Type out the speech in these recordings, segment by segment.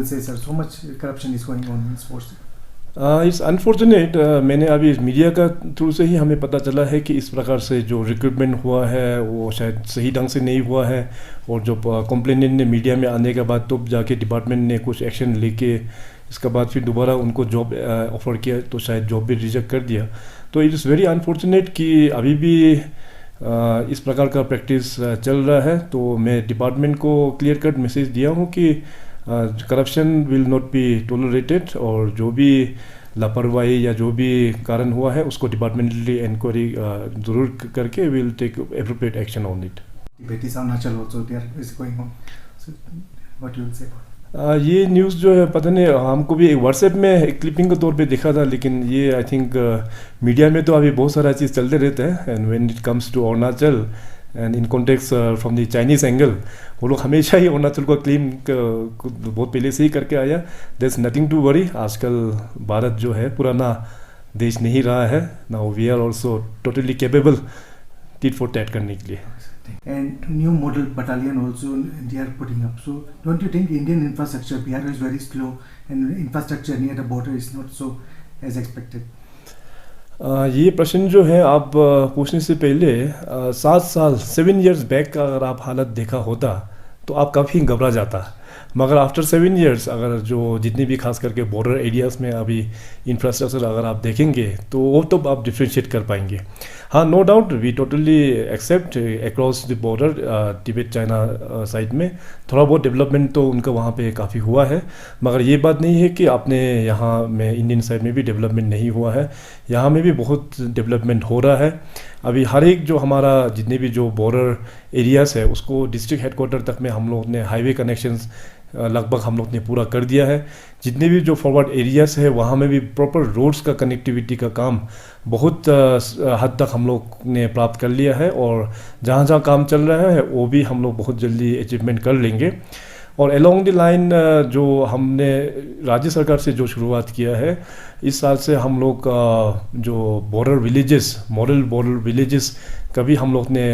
will say, sir? So much corruption is going on in sports. It's unfortunate. मैंने अभी media का through से ही हमें पता चला है कि इस प्रकार से जो रिक्रूटमेंट हुआ है वो शायद सही ढंग से नहीं हुआ है, और जो कंप्लेनेंट ने मीडिया में आने के बाद तो जाके डिपार्टमेंट ने कुछ एक्शन लेके इसके बाद फिर दोबारा उनको जॉब ऑफर किया, तो शायद जॉब भी रिजेक्ट कर दिया। तो इट इज़ वेरी अनफॉर्चुनेट कि अभी भी इस प्रकार का प्रैक्टिस चल रहा है। तो मैं डिपार्टमेंट को क्लियर कट मैसेज दिया हूँ कि corruption will not be tolerated, और जो भी लापरवाही या जो भी कारण हुआ है उसको डिपार्टमेंटली इंक्वायरी ज़रूर करके will take appropriate action on it. Tibetis Arunachal also there is going on. So what you will say? ये न्यूज़ जो है पता नहीं, हमको भी व्हाट्सएप में एक क्लिपिंग के तौर पे दिखा था, लेकिन ये आई थिंक मीडिया में तो अभी बहुत सारा चीज़ चलते रहता है। And when it comes to Arunachal and in context from the Chinese angle, वो लोग हमेशा ही अरुणाचल को क्लेम बहुत पहले से ही करके आया। There is nothing to worry. आजकल भारत जो है पुराना देश नहीं रहा है, now we are also totally capable tit for tat करने के लिए। And new model battalion also they are putting up. So don't you think Indian infrastructure, Bihar is very slow and infrastructure near the border is not so as expected? ये प्रश्न जो है आप पूछने से पहले 7 years बैक का अगर आप हालत देखा होता तो आप काफ़ी घबरा जाता। मगर आफ्टर 7 years अगर जो जितनी भी खास करके बॉर्डर एरियाज़ में अभी इंफ्रास्ट्रक्चर अगर आप देखेंगे तो वो तो आप डिफ्रेंशिएट कर पाएंगे। हाँ, no doubt we totally accept across the border Tibet China side में थोड़ा बहुत डेवलपमेंट तो उनका वहाँ पे काफ़ी हुआ है, मगर ये बात नहीं है कि अपने यहाँ में इंडियन साइड में भी डेवलपमेंट नहीं हुआ है। यहाँ में भी बहुत डेवलपमेंट हो रहा है। अभी हर एक जो हमारा जितने भी जो बॉर्डर एरियाज़ है उसको डिस्ट्रिक्ट हेडक्वार्टर तक में हम लोग ने हाईवे कनेक्शंस लगभग हम लोग ने पूरा कर दिया है। जितने भी जो फॉरवर्ड एरियाज़ है वहाँ में भी प्रॉपर रोड्स का कनेक्टिविटी का काम बहुत हद तक हम लोग ने प्राप्त कर लिया है, और जहाँ जहाँ काम चल रहा है वो भी हम लोग बहुत जल्दी अचीवमेंट कर लेंगे। और अलोंग द लाइन जो हमने राज्य सरकार से जो शुरुआत किया है, इस साल से हम लोग जो border villages, model border villages का भी हम लोग ने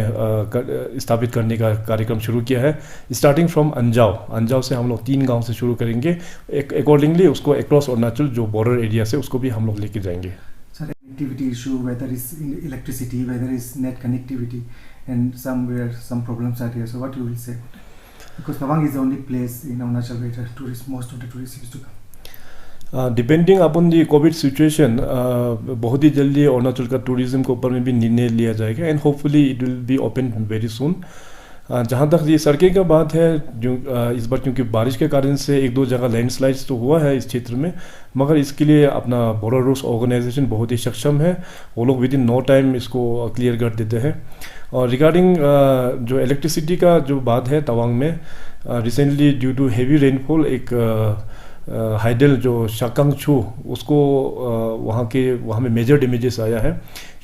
स्थापित करने का कार्यक्रम शुरू किया है। स्टार्टिंग फ्रॉम अंजाव से हम लोग 3 गांव से शुरू करेंगे। अकॉर्डिंगली उसको अक्रॉस अरुणाचल जो बॉर्डर एरिया से उसको भी हम लोग लेके जाएंगे। Sir, connectivity issue, whether it's in electricity, whether it's net connectivity, and somewhere some problems are there. So what you will say? Because Tawang is the only place in Arunachal where most of the tourists used to come. Depending upon the Covid situation बहुत ही जल्दी अरुणाचल का tourism के ऊपर में भी निर्णय लिया जाएगा, and hopefully it will be open very soon. जहाँ तक ये सड़कें का बात है, जो इस बार क्योंकि बारिश के कारण से 1-2 जगह लैंडस्लाइड्स तो हुआ है इस क्षेत्र में, मगर इसके लिए अपना बॉर्डर रोड्स ऑर्गेनाइजेशन बहुत ही सक्षम है। वो लोग विद इन नो टाइम इसको क्लियर कर देते हैं। और रिगार्डिंग जो इलेक्ट्रिसिटी का जो बात है, तवांग में recently due to heavy rainfall एक हाइडल जो शाकांगछू उसको वहाँ में मेजर डैमेजेस आया है।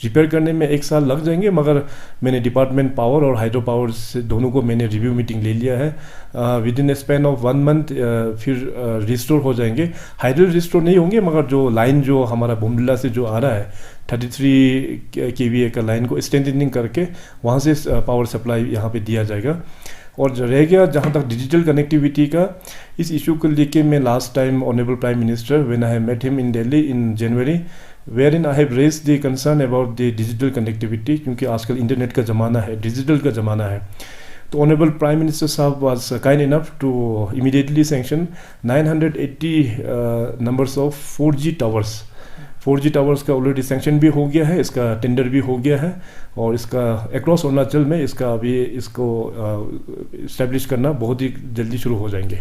रिपेयर करने में 1 साल लग जाएंगे, मगर मैंने डिपार्टमेंट पावर और हाइड्रो पावर से दोनों को मैंने रिव्यू मीटिंग ले लिया है। With in span of 1 month फिर रिस्टोर हो जाएंगे। हाइडल रिस्टोर नहीं होंगे, मगर जो लाइन जो हमारा बुमडिला से जो आ रहा है 33 kVA का लाइन को स्ट्रेंथनिंग करके वहाँ से पावर सप्लाई यहाँ पे दिया जाएगा। और जो रह गया जहाँ तक डिजिटल कनेक्टिविटी का, इस इशू को लेके मैं last time honourable prime minister when I met him in Delhi in January, where in I have raise the concern about the digital connectivity, क्योंकि आजकल इंटरनेट का ज़माना है, डिजिटल का ज़माना है। तो ऑनरेबल प्राइम मिनिस्टर साहब was kind enough to immediately sanction 980 numbers of 4G towers. 4G towers का ऑलरेडी सैंक्शन भी हो गया है, इसका टेंडर भी हो गया है, और इसका अक्रॉस अरुणाचल में इसका अभी इसको इस्टेब्लिश करना बहुत ही जल्दी शुरू हो जाएंगे।